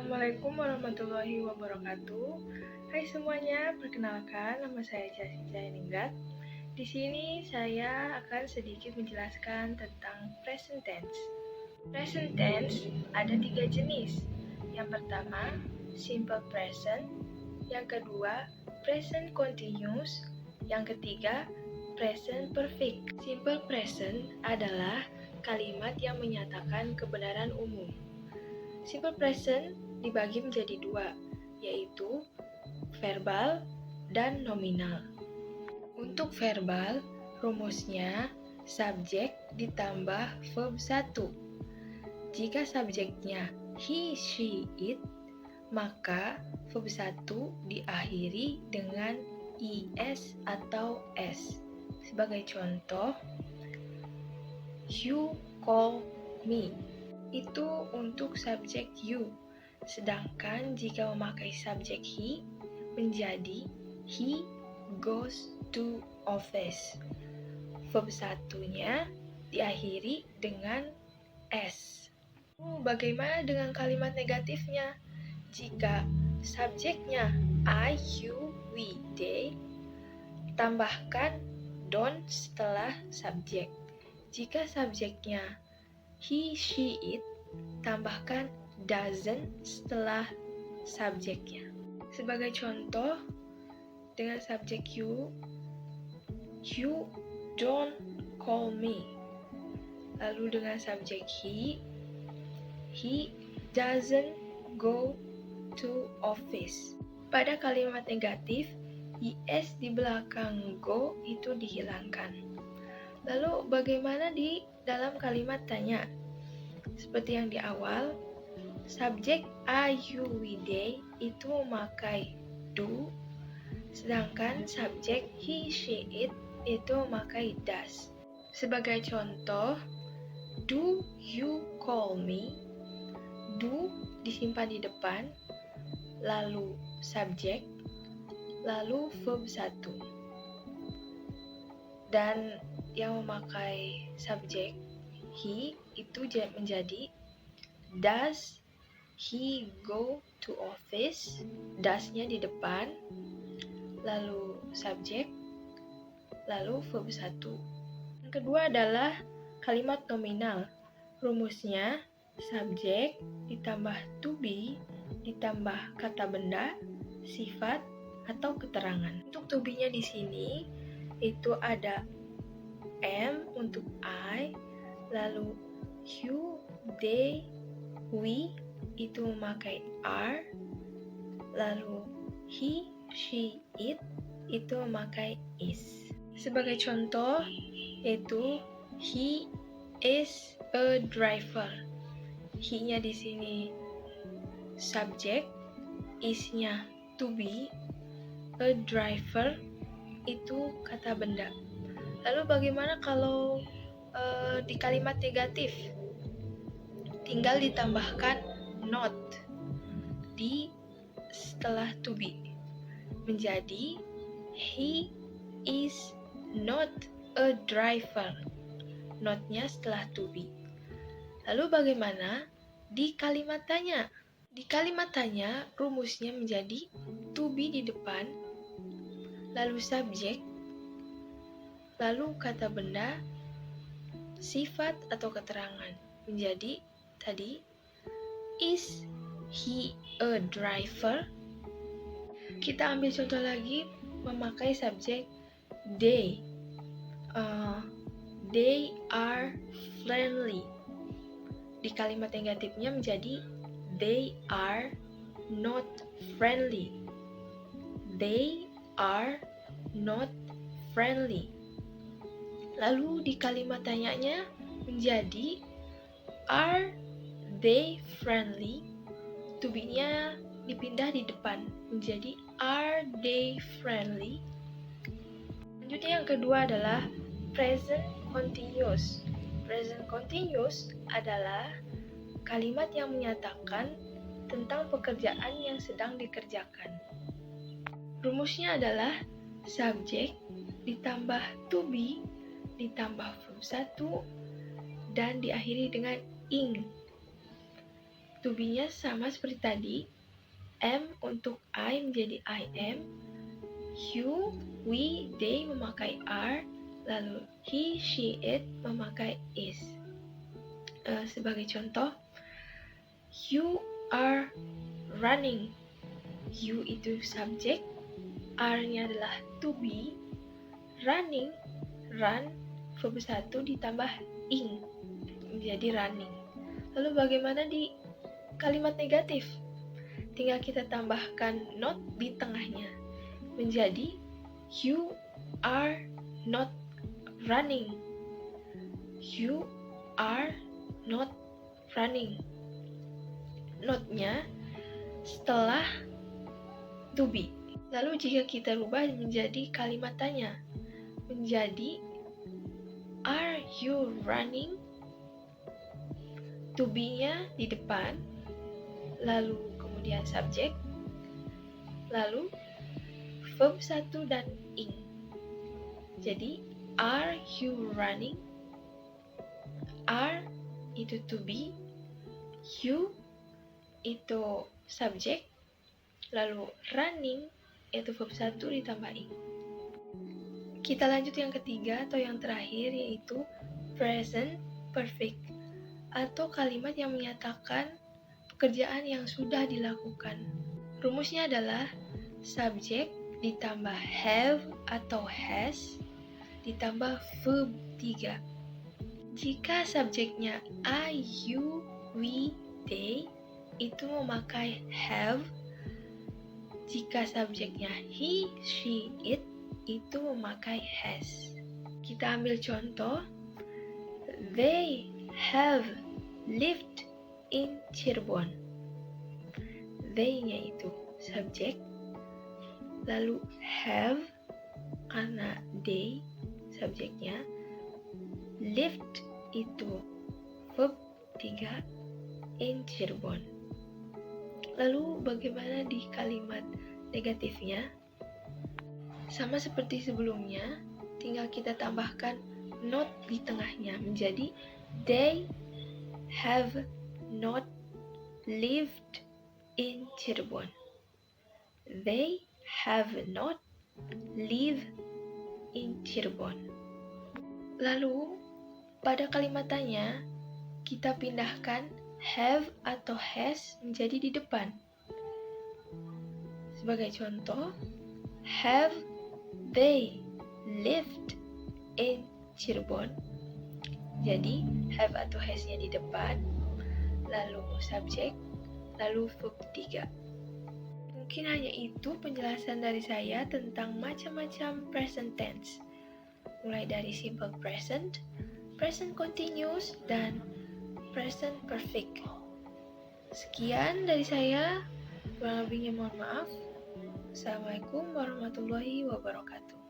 Assalamualaikum warahmatullahi wabarakatuh. Hai semuanya, perkenalkan nama saya Jasija Ningrat. Di sini saya akan sedikit menjelaskan tentang present tense. Present tense ada 3 jenis. Yang pertama, simple present. Yang kedua, present continuous. Yang ketiga, present perfect. Simple present adalah kalimat yang menyatakan kebenaran umum. Simple present dibagi menjadi dua, yaitu verbal dan nominal. Untuk verbal, rumusnya subjek ditambah verb 1. Jika subjeknya he, she, it, maka verb 1 diakhiri dengan is atau s. Sebagai contoh, you call me. Itu untuk subjek you. Sedangkan jika memakai subjek he, menjadi he goes to office. Verb satunya diakhiri dengan s. Bagaimana dengan kalimat negatifnya? Jika subjeknya I, you, we, they, tambahkan don't setelah subjek. Jika subjeknya he, she, it, tambahkan doesn't setelah subjeknya. Sebagai contoh, dengan subjek you don't call me. Lalu dengan subjek he doesn't go to office. Pada kalimat negatif, is di belakang go itu dihilangkan. Lalu bagaimana di dalam kalimat tanya? Seperti yang di awal, subjek I, you, we, they itu memakai do, sedangkan subjek he, she, it itu memakai does. Sebagai contoh, do you call me? Do disimpan di depan, lalu subjek, lalu verb 1. Dan yang memakai subjek he itu menjadi does he go to office, does-nya di depan, lalu subjek, lalu verb 1. Yang kedua adalah kalimat nominal. Rumusnya subjek ditambah to be ditambah kata benda, sifat, atau keterangan. Untuk to be-nya di sini itu ada am untuk I, lalu you, they, we itu memakai are, lalu he, she, it itu memakai is. Sebagai contoh, yaitu he is a driver. He-nya di sini subjek, is-nya to be, a driver itu kata benda. Lalu bagaimana kalau di kalimat negatif? Tinggal ditambahkan not di setelah to be. Menjadi he is not a driver. Not-nya setelah to be. Lalu bagaimana di kalimat tanya? Di kalimat tanya, rumusnya menjadi to be di depan, lalu subjek, lalu kata benda, sifat atau keterangan. Menjadi tadi, is he a driver? Kita ambil contoh lagi memakai subjek they. They are friendly. Di kalimat negatifnya menjadi they are not friendly. They are not friendly. Lalu di kalimat tanyanya menjadi are they friendly? To be-nya dipindah di depan menjadi are they friendly? Selanjutnya yang kedua adalah present continuous. Present continuous adalah kalimat yang menyatakan tentang pekerjaan yang sedang dikerjakan. Rumusnya adalah subjek ditambah to be ditambah verb 1 dan diakhiri dengan ing. To be-nya sama seperti tadi. Am untuk I menjadi I am. You, we, they memakai are. Lalu he, she, it memakai is. Sebagai contoh, you are running. You itu subjek, are-nya adalah to be, running, run, verb 1 ditambah ing, menjadi running. Lalu bagaimana di kalimat negatif? Tinggal kita tambahkan not di tengahnya, menjadi you are not running. You are not running. Not-nya setelah to be. Lalu jika kita rubah menjadi kalimat tanya, menjadi are you running? To be-nya di depan, lalu kemudian subjek, lalu verb 1 dan ing. Jadi are you running? Are itu to be, you itu subjek, lalu running itu verb 1 ditambah ing. Kita lanjut yang ketiga atau yang terakhir, yaitu present perfect atau kalimat yang menyatakan pekerjaan yang sudah dilakukan. Rumusnya adalah subjek ditambah have atau has ditambah verb 3. Jika subjeknya I, you, we, they itu memakai have. Jika subjeknya he, she, it itu memakai has. Kita ambil contoh. They have lived in Cirebon. They-nya itu subjek, lalu have karena they subjeknya, lived itu verb 3 in Cirebon. Lalu bagaimana di kalimat negatifnya? Sama seperti sebelumnya, tinggal kita tambahkan not di tengahnya menjadi they have not lived in Cirebon. They have not lived in Cirebon. Lalu pada kalimat tanya kita pindahkan have atau has menjadi di depan. Sebagai contoh, have they lived in Cirebon? Jadi have atau has-nya di depan, lalu subjek, lalu verb 3. Mungkin hanya itu penjelasan dari saya tentang macam-macam present tense, mulai dari simple present, present continuous, dan present perfect. Sekian dari saya, kurang lebihnya mohon maaf. Assalamualaikum warahmatullahi wabarakatuh.